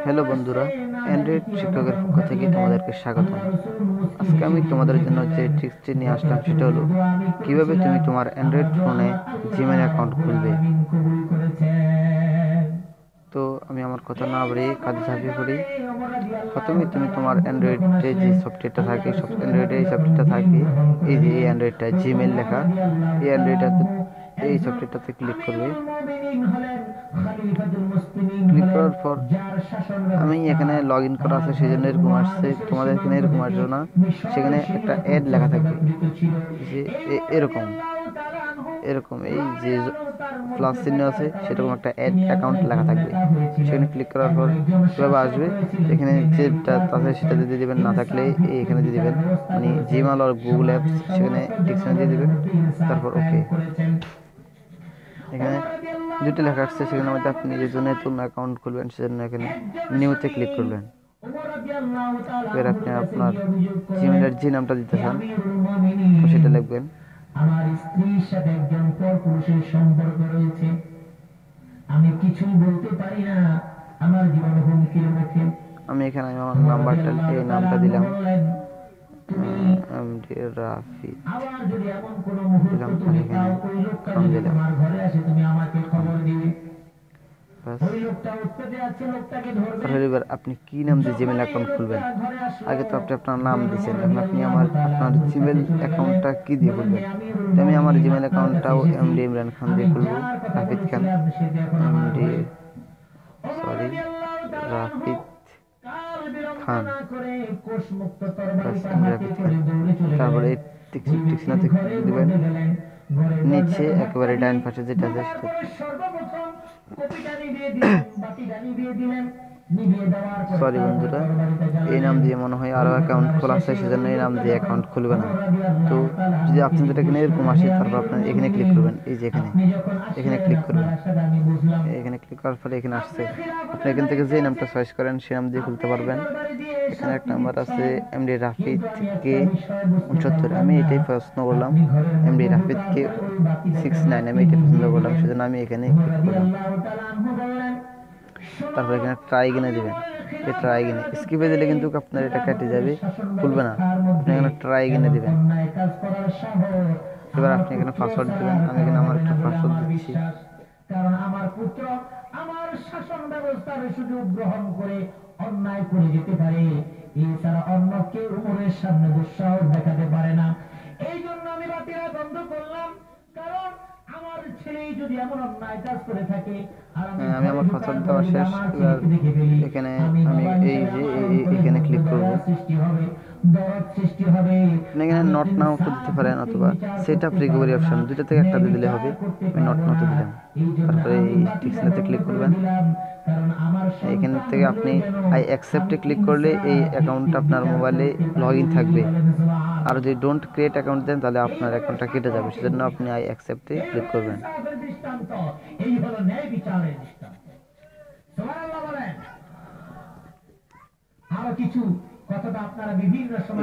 Hello বন্ধুরা, Android শিক্ষকের পক্ষ থেকে তোমাদেরকে স্বাগতম। আজকে আমি তোমাদের জন্য যে ট্রিক্সটি নিয়ে আসলাম সেটা হলো কিভাবে তুমি তোমার অ্যান্ড্রয়েড ফোনে জিমেইল অ্যাকাউন্ট খুলবে। তো আমি আমার কথা না বাড়িয়ে কাজে ঝাঁপিয়ে পড়ি। প্রথমে তুমি তোমার অ্যান্ড্রয়েডে যে সফটওয়্যারটা থাকে, অ্যান্ড্রয়েডে এই সফটওয়্যারটা থাকে, এই যে এই অ্যান্ড্রয়েডটা জিমেইল লেখা, এই সফটওয়্যারটাতে ক্লিক করবে। ক্লিক করার পর আমি এখানে লগ ইন করা আছে, সেই জন্য এরকম আসছে। তোমাদের এখানে এরকম আসবে না, সেখানে একটা অ্যাড লেখা থাকবে যে এরকম এরকম এই যে প্লাস চিহ্ন আছে সেরকম একটা অ্যাড অ্যাকাউন্ট লেখা থাকবে। সেখানে ক্লিক করার পর কীভাবে আসবে, এখানে যেটা আছে সেটা দিয়ে দেবেন, না থাকলে এখানে দিয়ে দেবেন, মানে জিমেল আর গুগল অ্যাপস, সেখানে টিকসিনে দিয়ে দেবেন। তারপর ওকে, এখানে দুটো লেখা আসছে, সেখানে মধ্যে আপনি যে নতুন অ্যাকাউন্ট খুলবেন সেজন্য এখানে নিউতে ক্লিক করবেন। এবার আপনি আপনার জিমেলের যে নামটা দিতে চান সেটা লিখবেন। আমার স্ত্রীর সাথে একজন পরপুরুষের সম্পর্ক রয়েছে, আমি কিছুই বলতে পারি না, আমার জীবন হুমকির মুখে। আমি এখানে আমার নাম্বারটা এই নামটা দিলাম, এমডি রাফিদ দিলাম, আর এখানে ফোন দিলাম। আর এবার আপনি কি নাম দিয়ে জিমেল অ্যাকাউন্ট খুলবেন? আগে তো আপনি আপনার নাম দিয়েছেন, এখন আপনি আপনার জিমেল অ্যাকাউন্টটা কি দিয়ে খুলবেন? তো আমি আমার জিমেল অ্যাকাউন্টটাও এমডি ইমরান খান দিয়ে খুলবো, রাফিদ খান, এমডি রাফিদ খান, তারপরে টিকসিনাতে দিবেন, নিচে একেবারে ডাইন পাশে যেটা আছে সেটা সরি বন্ধুরা, এই নাম দিয়ে মনে হয় আরও অ্যাকাউন্ট খোলা আছে, সেজন্য এই নাম দিয়ে অ্যাকাউন্ট খুলবে না। তো যদি আপনাদের এখানে এরকম আসে, তারপর আপনার এখানে ক্লিক করবেন, এই যে এখানে ক্লিক করবেন। এখানে ক্লিক করার ফলে এখানে আসছে, আপনি এখান থেকে যে নামটা চয়েস করেন সে নাম দিয়ে খুলতে পারবেন। এখানে একটা নাম্বার আছে এমডি রাফিদ কে 69, আমি এটাই পছন্দ করলাম, এমডি রাফিদ কে 69, আমি এটাই পছন্দ করলাম, সেজন্য আমি এখানে ক্লিক করলাম। তারপর এখানে ট্রাই কিনে দেবেন, এই ট্রাই কিনে স্কিপে দিলে কিন্তু আপনার এটা কেটে যাবে, খুলবে না। আপনি এখানে ট্রাই কিনে দেবেন। এবার আপনি এখানে পাসওয়ার্ড দেবেন, আমি এখানে আমার একটা পাসওয়ার্ড দিচ্ছি। কারণ আমার পুত্র আমার শাসন ব্যবস্থার সুযোগ গ্রহণ করে অন্যায় করে যেতে পারে, এছাড়া অন্য কেউ উমরের সামনে দুঃসাহস দেখাতে পারে না। এই জন্য আমি বাতিরা বন্ধ করলাম, কারণ আমার ছেলে যদি এমন অন্যায় কাজ করে থাকে আর আমি আমার পাসওয়ার্ড দেওয়া শেষ। এবার এখানে আমি এই যে এখানে ক্লিক করব। এখানে নট নাও তো দিতে পারেন, অথবা সেট আপ রিকভারি অপশন, দুটো থেকে একটা দিয়ে দিলে হবে। আমি নট নাও তো দিলাম, তারপরে এই টিকসিনাতে ক্লিক করবেন। এখান থেকে আপনি আই অ্যাকসেপ্টে ক্লিক করলে এই অ্যাকাউন্টটা আপনার মোবাইলে লগ ইন থাকবে। আর যদি ডোন্ট ক্রিয়েট অ্যাকাউন্ট দেন তাহলে আপনার অ্যাকাউন্টটা কেটে যাবে, সেজন্য আপনি আই অ্যাকসেপ্টে ক্লিক করবেন।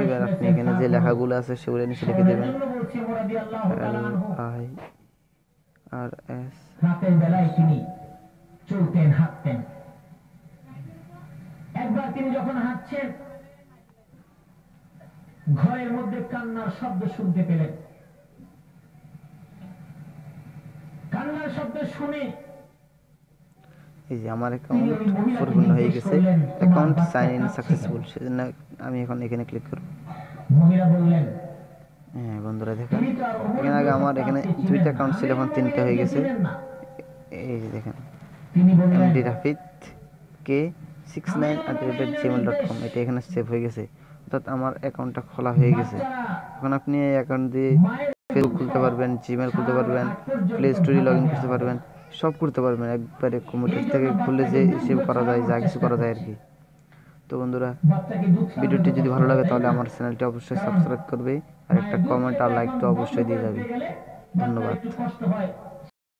এবার আপনি এখানে যে লেখাগুলো আছে সেগুলো নিচে লিখে দেবেন, LIRS। রাতের বেলায় তিনি চলতেন, হাঁটতেন। একবার তিনি যখন হাঁটছেন, ঘরের মধ্যে কান্নার শব্দ শুনতে পেলেন। কান্নার শব্দ শুনে এই যে আমার অ্যাকাউন্ট পরিপূর্ণ হয়ে গেছে, অ্যাকাউন্ট সাইন ইন সাকসেসফুল, সেজন্য আমি এখন এখানে ক্লিক করব। মহিলা বললেন, হ্যাঁ বন্ধুরা দেখেন, এখানে আগে আমার এখানে 2টা অ্যাকাউন্ট ছিল, এখন 3টা হয়ে গেছে। এই যে দেখেন, এমডি রাফিদ কে 69@gmail.com, এটা এখানে সেভ হয়ে গেছে, অর্থাৎ আমার অ্যাকাউন্টটা খোলা হয়ে গেছে। এখন আপনি এই অ্যাকাউন্ট দিয়ে ফেসবুক খুলতে পারবেন, জিমেল খুলতে পারবেন, প্লে স্টোরে লগ ইন করতে পারবেন, সব করতে পারবেন একবারে কম্পিউটার থেকে খুলে যে সেভ করা যায়, যা কিছু করা যায় আর কি। তো বন্ধুরা, ভিডিওটি যদি ভালো লাগে তাহলে আমার চ্যানেলটি অবশ্যই সাবস্ক্রাইব করবে, আর একটা কমেন্ট আর লাইক তো অবশ্যই দিয়ে যাবে। ধন্যবাদ।